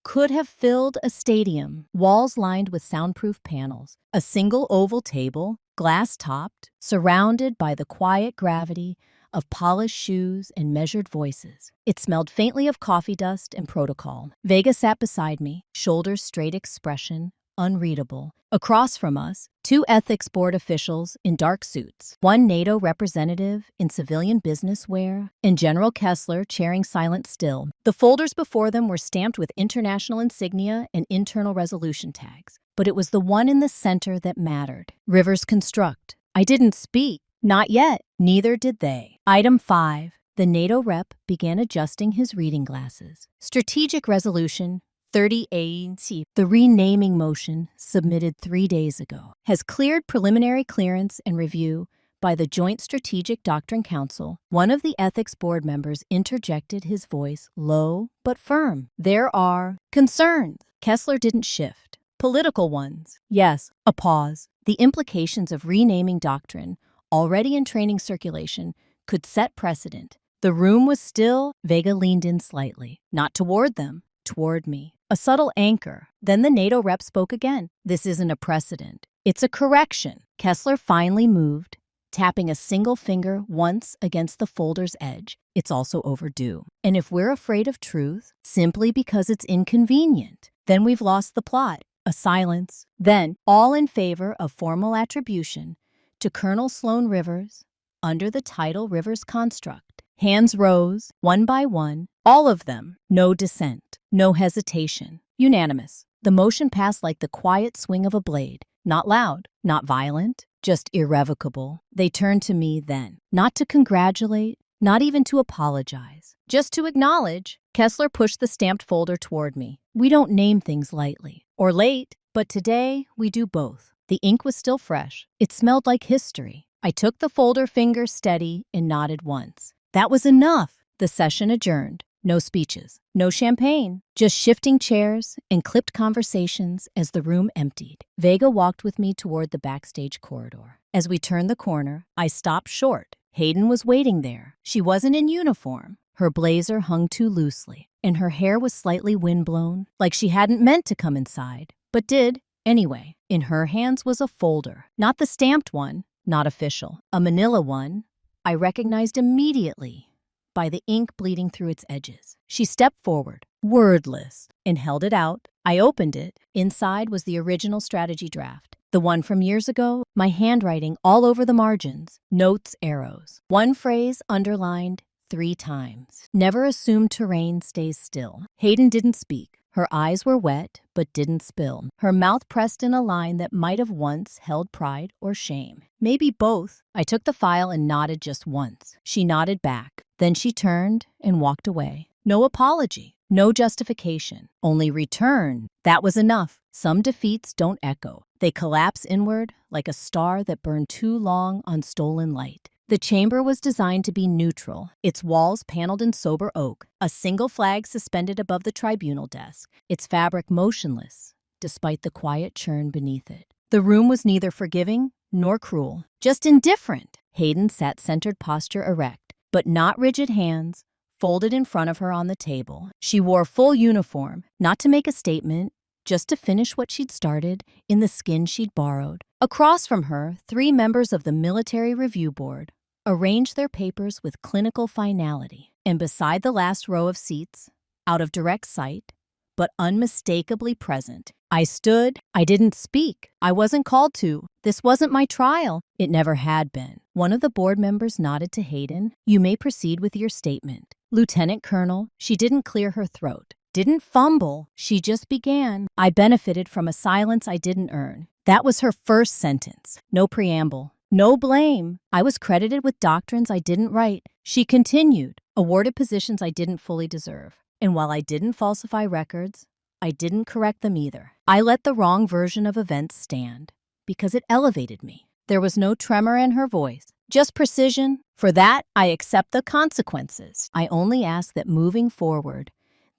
could have filled a stadium, walls lined with soundproof panels, a single oval table, glass-topped, surrounded by the quiet gravity of polished shoes and measured voices. It smelled faintly of coffee dust and protocol. Vega sat beside me, shoulders straight, expression unreadable. Across from us, two ethics board officials in dark suits, one NATO representative in civilian business wear, and General Kessler chairing silent still. The folders before them were stamped with international insignia and internal resolution tags. But it was the one in the center that mattered. Rivers Construct. I didn't speak. Not yet. Neither did they. Item 5. The NATO rep began adjusting his reading glasses. Strategic Resolution 30A. The renaming motion, submitted 3 days ago, has cleared preliminary clearance and review by the Joint Strategic Doctrine Council. One of the ethics board members interjected his voice low but firm. There are concerns. Kessler didn't shift. Political ones. Yes, a pause. The implications of renaming doctrine, already in training circulation, could set precedent. The room was still. Vega leaned in slightly, not toward them, toward me. A subtle anchor. Then the NATO rep spoke again. This isn't a precedent. It's a correction. Kessler finally moved, tapping a single finger once against the folder's edge. It's also overdue. And if we're afraid of truth simply because it's inconvenient, then we've lost the plot. A silence. Then, all in favor of formal attribution to Colonel Sloan Rivers under the title Rivers Construct. Hands rose, one by one, all of them. No dissent, no hesitation. Unanimous. The motion passed like the quiet swing of a blade. Not loud, not violent, just irrevocable. They turned to me then, not to congratulate, not even to apologize, just to acknowledge. Kessler pushed the stamped folder toward me. We don't name things lightly or late, but today we do both. The ink was still fresh. It smelled like history. I took the folder finger steady and nodded once. That was enough. The session adjourned. No speeches, no champagne, just shifting chairs and clipped conversations as the room emptied. Vega walked with me toward the backstage corridor. As we turned the corner, I stopped short. Hayden was waiting there. She wasn't in uniform. Her blazer hung too loosely, and her hair was slightly windblown, like she hadn't meant to come inside, but did anyway. In her hands was a folder, not the stamped one, not official, a manila one. I recognized immediately by the ink bleeding through its edges. She stepped forward, wordless, and held it out. I opened it. Inside was the original strategy draft, the one from years ago, my handwriting all over the margins, notes, arrows. One phrase underlined 3 times. Never assume terrain stays still. Hayden didn't speak. Her eyes were wet, but didn't spill. Her mouth pressed in a line that might have once held pride or shame. Maybe both. I took the file and nodded just once. She nodded back. Then she turned and walked away. No apology, no justification, only return. That was enough. Some defeats don't echo. They collapse inward like a star that burned too long on stolen light. The chamber was designed to be neutral, its walls paneled in sober oak, a single flag suspended above the tribunal desk, its fabric motionless, despite the quiet churn beneath it. The room was neither forgiving nor cruel, just indifferent. Hayden sat centered posture erect, but not rigid hands, folded in front of her on the table. She wore full uniform, not to make a statement, just to finish what she'd started in the skin she'd borrowed. Across from her, 3 members of the Military Review Board arranged their papers with clinical finality. And beside the last row of seats, out of direct sight, but unmistakably present, I stood. I didn't speak. I wasn't called to. This wasn't my trial. It never had been. One of the board members nodded to Hayden. You may proceed with your statement. Lieutenant Colonel, she didn't clear her throat. Didn't fumble. She just began. I benefited from a silence I didn't earn. That was her first sentence. No preamble. No blame. I was credited with doctrines I didn't write. She continued, awarded positions I didn't fully deserve. And while I didn't falsify records, I didn't correct them either. I let the wrong version of events stand because it elevated me. There was no tremor in her voice, just precision. For that, I accept the consequences. I only ask that moving forward,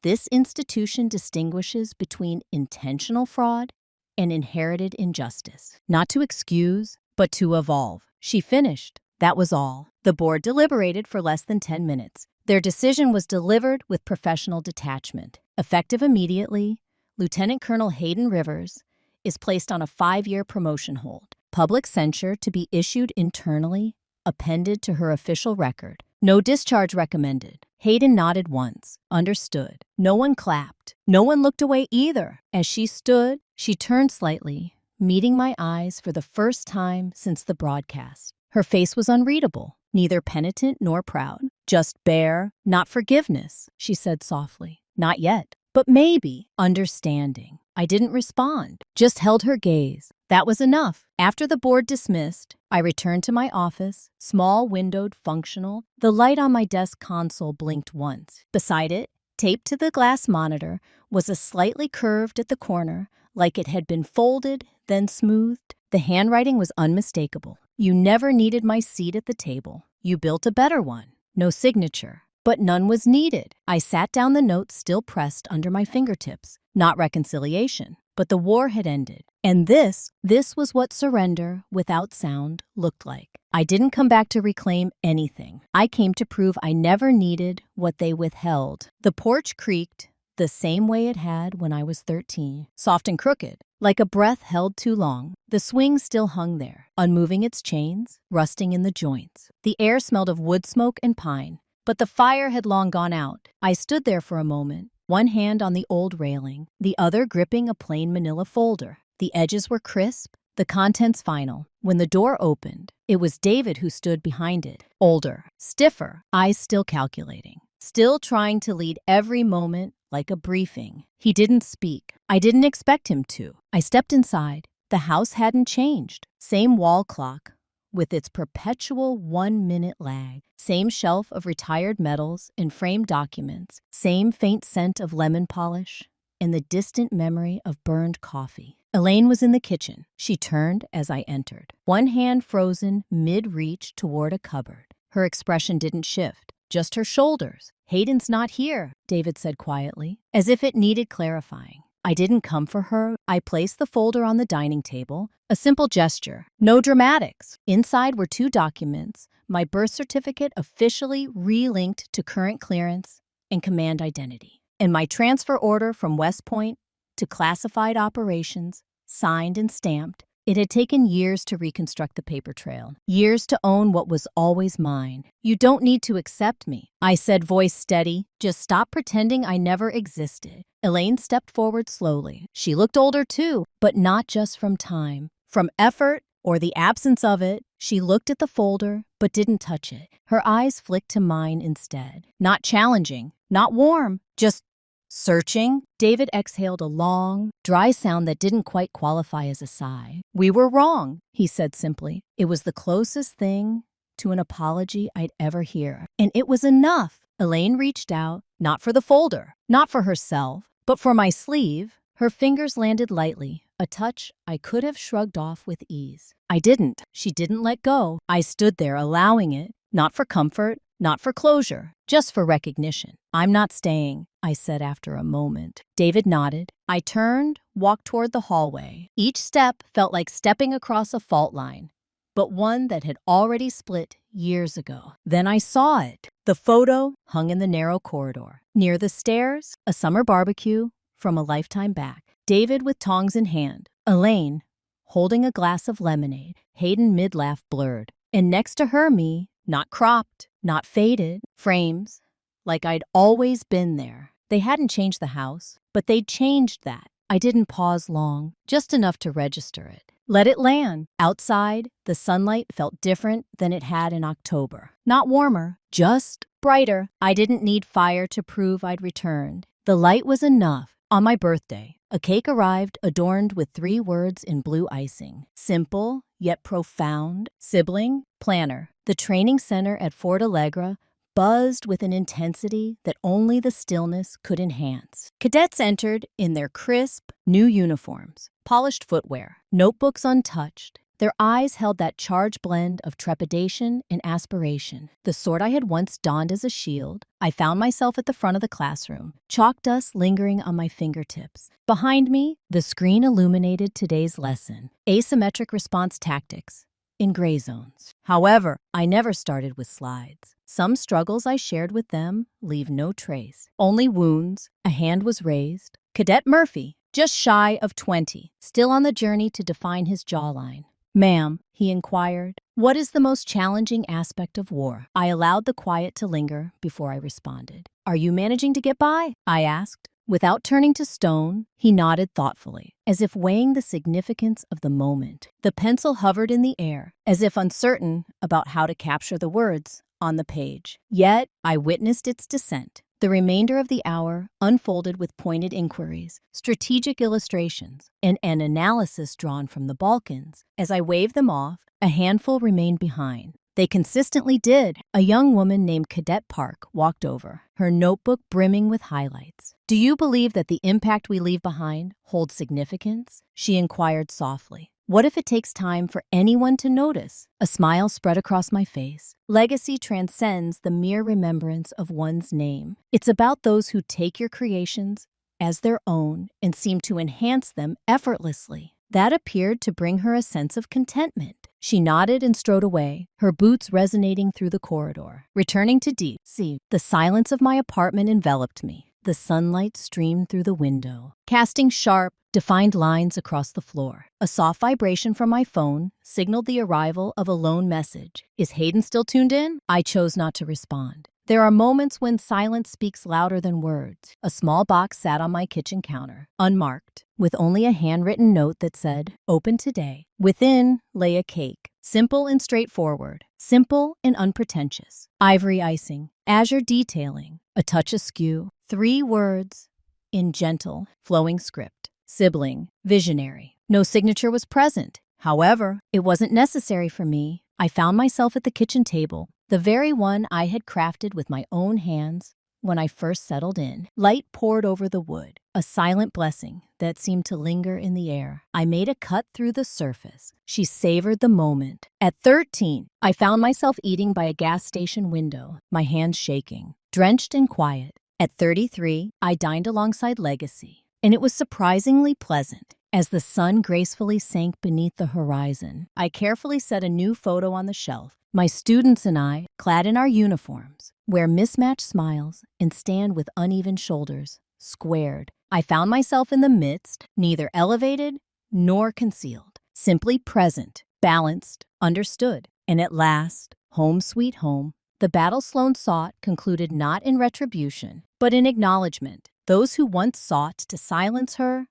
this institution distinguishes between intentional fraud and inherited injustice. Not to excuse, but to evolve. She finished. That was all. The board deliberated for less than 10 minutes. Their decision was delivered with professional detachment. Effective immediately, Lieutenant Colonel Hayden Rivers is placed on a 5-year promotion hold. Public censure to be issued internally, appended to her official record. No discharge recommended. Hayden nodded once. Understood. No one clapped. No one looked away either. As she stood, she turned slightly, meeting my eyes for the first time since the broadcast. Her face was unreadable, neither penitent nor proud. Just bare, not forgiveness, she said softly. Not yet, but maybe. Understanding. I didn't respond, just held her gaze. That was enough. After the board dismissed, I returned to my office, small windowed, functional. The light on my desk console blinked once. Beside it, taped to the glass monitor, was a slightly curved at the corner, like it had been folded, then smoothed. The handwriting was unmistakable. You never needed my seat at the table. You built a better one. No signature. But none was needed. I sat down, the note still pressed under my fingertips. Not reconciliation, but the war had ended. And this was what surrender without sound looked like. I didn't come back to reclaim anything. I came to prove I never needed what they withheld. The porch creaked the same way it had when I was 13, soft and crooked, like a breath held too long. The swing still hung there, unmoving its chains, rusting in the joints. The air smelled of wood smoke and pine. But the fire had long gone out. I stood there for a moment, one hand on the old railing, the other gripping a plain manila folder. The edges were crisp, the contents final. When the door opened, it was David who stood behind it. Older, stiffer, eyes still calculating, still trying to lead every moment like a briefing. He didn't speak. I didn't expect him to. I stepped inside. The house hadn't changed. Same wall clock, with its perpetual 1-minute lag. Same shelf of retired medals and framed documents. Same faint scent of lemon polish and the distant memory of burned coffee. Elaine was in the kitchen. She turned as I entered, one hand frozen mid-reach toward a cupboard. Her expression didn't shift, just her shoulders. Hayden's not here, David said quietly, as if it needed clarifying. I didn't come for her. I placed the folder on the dining table, a simple gesture, no dramatics. Inside were 2 documents, my birth certificate officially relinked to current clearance and command identity, and my transfer order from West Point to classified operations, signed and stamped. It had taken years to reconstruct the paper trail, years to own what was always mine. You don't need to accept me, I said, voice steady. Just stop pretending I never existed. Elaine stepped forward slowly. She looked older too, but not just from time, from effort or the absence of it. She looked at the folder, but didn't touch it. Her eyes flicked to mine instead. Not challenging, not warm, just searching. David exhaled a long, dry sound that didn't quite qualify as a sigh. We were wrong, he said simply. It was the closest thing to an apology I'd ever hear. And it was enough. Elaine reached out, not for the folder, not for herself, but for my sleeve. Her fingers landed lightly, a touch I could have shrugged off with ease. I didn't. She didn't let go. I stood there allowing it, not for comfort, not for closure, just for recognition. I'm not staying, I said after a moment. David nodded. I turned, walked toward the hallway. Each step felt like stepping across a fault line, but one that had already split years ago. Then I saw it. The photo hung in the narrow corridor. Near the stairs, a summer barbecue from a lifetime back. David with tongs in hand. Elaine holding a glass of lemonade. Hayden mid-laugh blurred. And next to her, me, not cropped, not faded, frames, like I'd always been there. They hadn't changed the house, but they'd changed that. I didn't pause long, just enough to register it. Let it land. Outside, the sunlight felt different than it had in October. Not warmer, just brighter. I didn't need fire to prove I'd returned. The light was enough. On my birthday, a cake arrived adorned with 3 words in blue icing. Simple, yet profound. Sibling, planner. The training center at Fort Allegra buzzed with an intensity that only the stillness could enhance. Cadets entered in their crisp, new uniforms, polished footwear, notebooks untouched. Their eyes held that charged blend of trepidation and aspiration, the sort I had once donned as a shield. I found myself at the front of the classroom, chalk dust lingering on my fingertips. Behind me, the screen illuminated today's lesson, asymmetric response tactics. in gray zones. However, I never started with slides. Some struggles I shared with them leave no trace. Only wounds. A hand was raised. Cadet Murphy, just shy of 20, still on the journey to define his jawline. "Ma'am," he inquired, "what is the most challenging aspect of war?" I allowed the quiet to linger before I responded. "Are you managing to get by?" I asked. Without turning to stone, he nodded thoughtfully, as if weighing the significance of the moment. The pencil hovered in the air, as if uncertain about how to capture the words on the page. Yet, I witnessed its descent. The remainder of the hour unfolded with pointed inquiries, strategic illustrations, and an analysis drawn from the Balkans. As I waved them off, a handful remained behind. They consistently did. A young woman named Cadet Park walked over, her notebook brimming with highlights. "Do you believe that the impact we leave behind holds significance?" she inquired softly. "What if it takes time for anyone to notice?" A smile spread across my face. Legacy transcends the mere remembrance of one's name. It's about those who take your creations as their own and seem to enhance them effortlessly. That appeared to bring her a sense of contentment. She nodded and strode away, her boots resonating through the corridor. Returning to deep sea, the silence of my apartment enveloped me. The sunlight streamed through the window, casting sharp, defined lines across the floor. A soft vibration from my phone signaled the arrival of a lone message. "Is Hayden still tuned in?" I chose not to respond. There are moments when silence speaks louder than words. A small box sat on my kitchen counter, unmarked, with only a handwritten note that said, "Open today." Within lay a cake, simple and straightforward, simple and unpretentious. Ivory icing, azure detailing, a touch askew, 3 words in gentle, flowing script. Sibling, visionary. No signature was present. However, it wasn't necessary for me. I found myself at the kitchen table, the very one I had crafted with my own hands when I first settled in. Light poured over the wood, a silent blessing that seemed to linger in the air. I made a cut through the surface. She savored the moment. At 13, I found myself eating by a gas station window, my hands shaking, drenched and quiet. At 33, I dined alongside Legacy, and it was surprisingly pleasant. As the sun gracefully sank beneath the horizon, I carefully set a new photo on the shelf. My students and I, clad in our uniforms, wear mismatched smiles and stand with uneven shoulders, squared. I found myself in the midst, neither elevated nor concealed, simply present, balanced, understood. And at last, home sweet home, the battle Sloan sought concluded not in retribution, but in acknowledgement. Those who once sought to silence her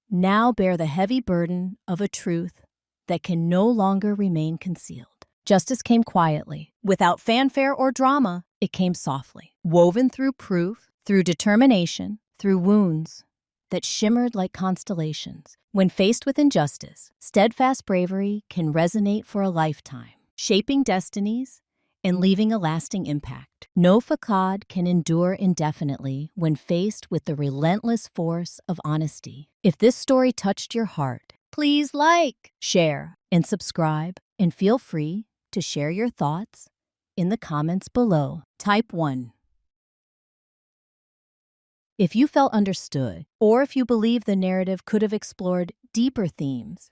now bear the heavy burden of a truth that can no longer remain concealed. Justice came quietly. Without fanfare or drama, it came softly, woven through proof, through determination, through wounds that shimmered like constellations. When faced with injustice, steadfast bravery can resonate for a lifetime, shaping destinies and leaving a lasting impact. No facade can endure indefinitely when faced with the relentless force of honesty. If this story touched your heart, please like, share, and subscribe, and feel free to share your thoughts in the comments below. Type 1 if you felt understood, or if you believe the narrative could have explored deeper themes.